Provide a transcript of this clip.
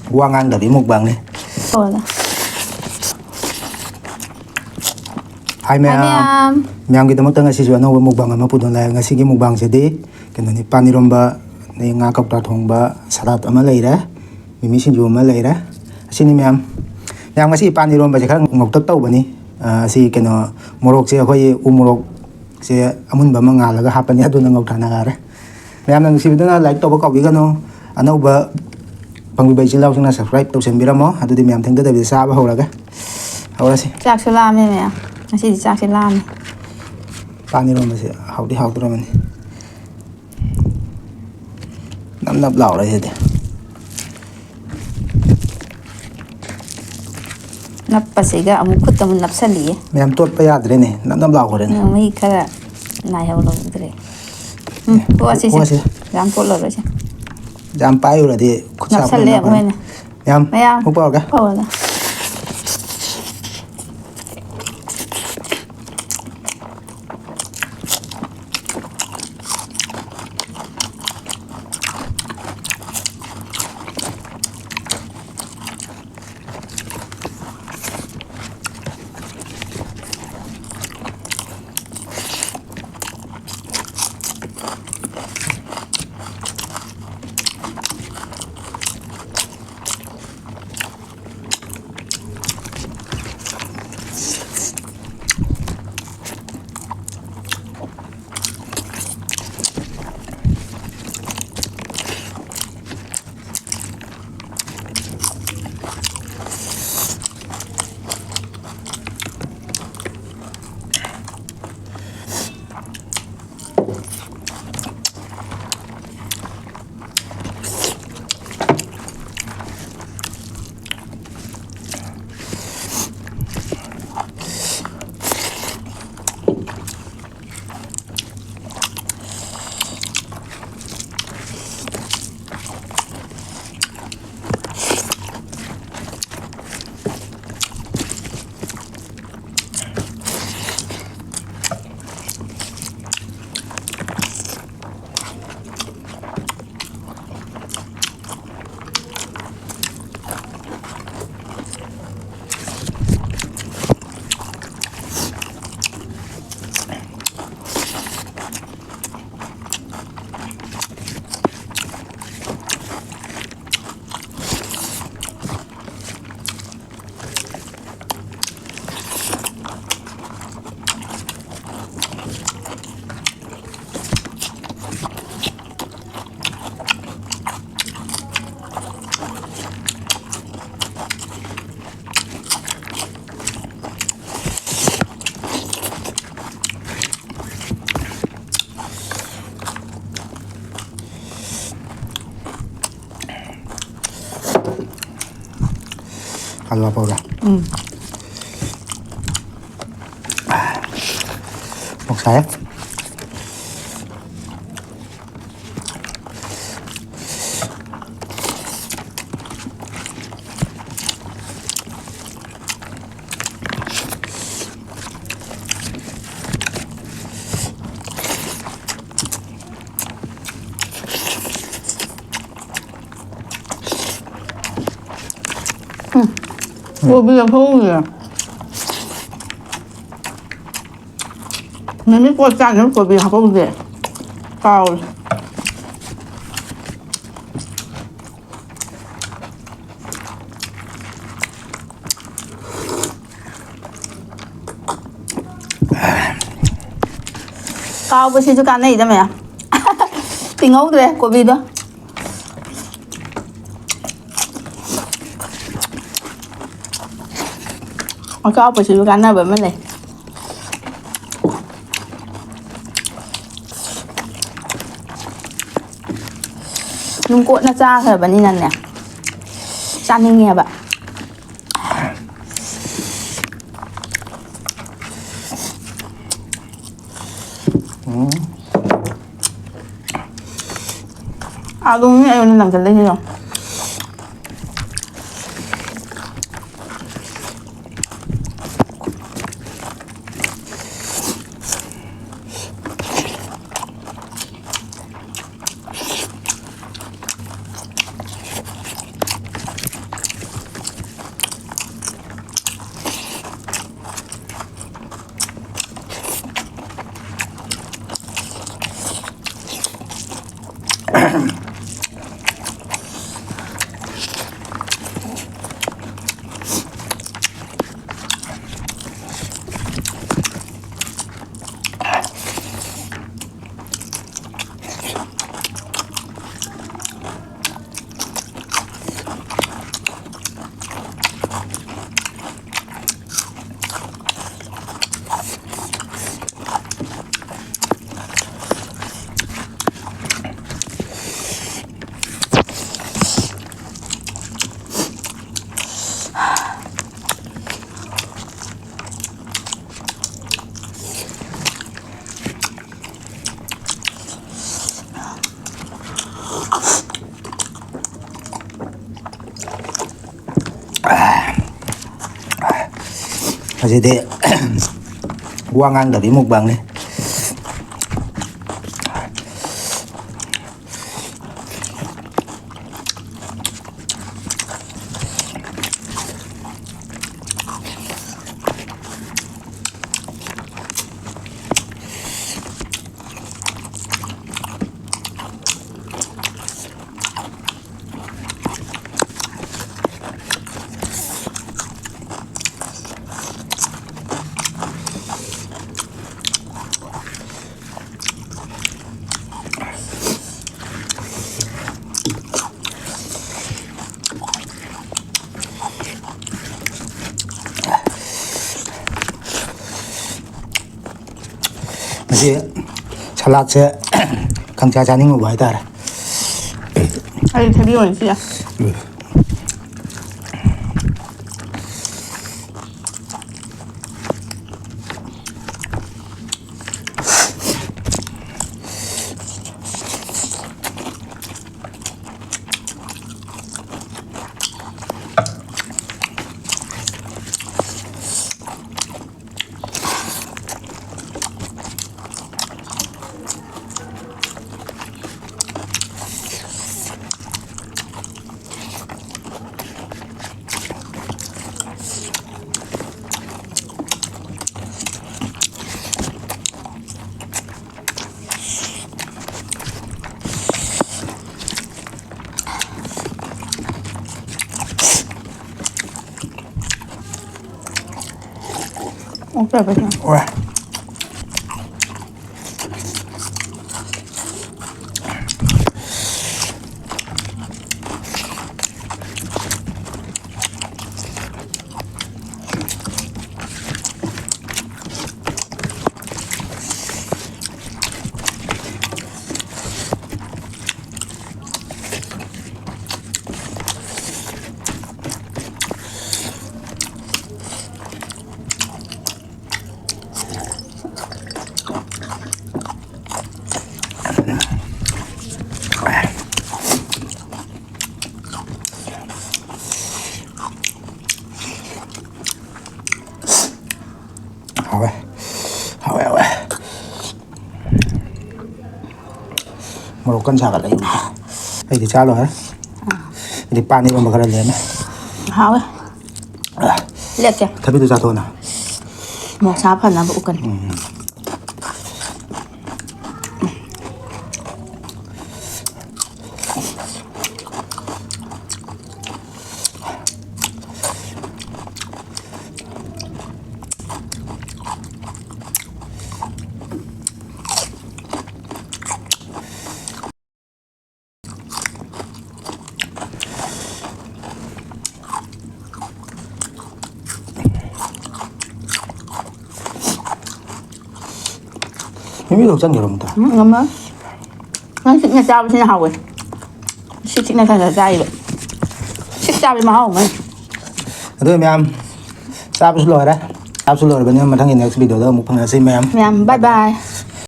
Wa ngang dari mukbang nih. Ôi. Hai ma'am. Ma'am kita mau tengah siswa no mukbang ama pudon la ngasi gi mukbang jadi kena ni paniromba ni nga kapta thongba salat ama leira mimi sinju ama leira asini ma'am. Ma'am ngasi paniromba je khang ngok tak tau bani si kena morok se khoi umorok se amun ba ma ngalaga hapani adu na ngok thana gara. Ma'am nang si bidana like to ba kawi gano anauba pangbi bai chilau sing na subscribe tau sen biramo adu di ma'am thengda da bi sa ba horaga. Hawasi. Chak sulam mẹ. Masih di chak sulam. Paniromba se hawdi hawdramani. Nap lau ra thế Nap pasiga amu kut amu nap sali. Ma'am tot pa yadre ne nap lau gore ne. Mai kara nai haw lo dre. Ko asi se. Jam ko lo re se. Jam pai ura di khut Nap sa sali amu ne. Ma'am mu pa ga. Oh la. Halwa pa ura. Mok saya. Cô bây giờ thu gì à? Mình biết qua chăn nó của bây giờ không gì. Cao. Cao bữa xin cho can này đó mẹ. Tình ấu rồi của bây đó. Có bữa xin cho can nào vậy mấy này. Nung cuộn nó ra rồi bạn đi nè nè. Chan đi nghe bạn. À đúng như em làm cái đấy không? Masih gua ngang dari mukbang nih. Masih salad saya Kang Cha ning một vài ta này. Ai thấy đi rồi chị à? Ok vậy nha. Ôi. Một con sạc ở đây. Đây thì cha rồi á. Thì pan đi mà cái này lên. Hảo ấy. Liệt kìa. Thật biết tôi ra thôi nào. Một sáu phần là bộ cần. Không biết đâu chân nhiều lắm ta. Ngon lắm. Nó xịn nhà sao bên hầu rồi. Xịn này thành là dai vậy. Xịn sao bên mà hầu mày. Thôi mẹ em. Sao rồi đấy. Sao rồi bây giờ mà thằng next video đó một phần là xin mẹ em. Mẹ em bye bye.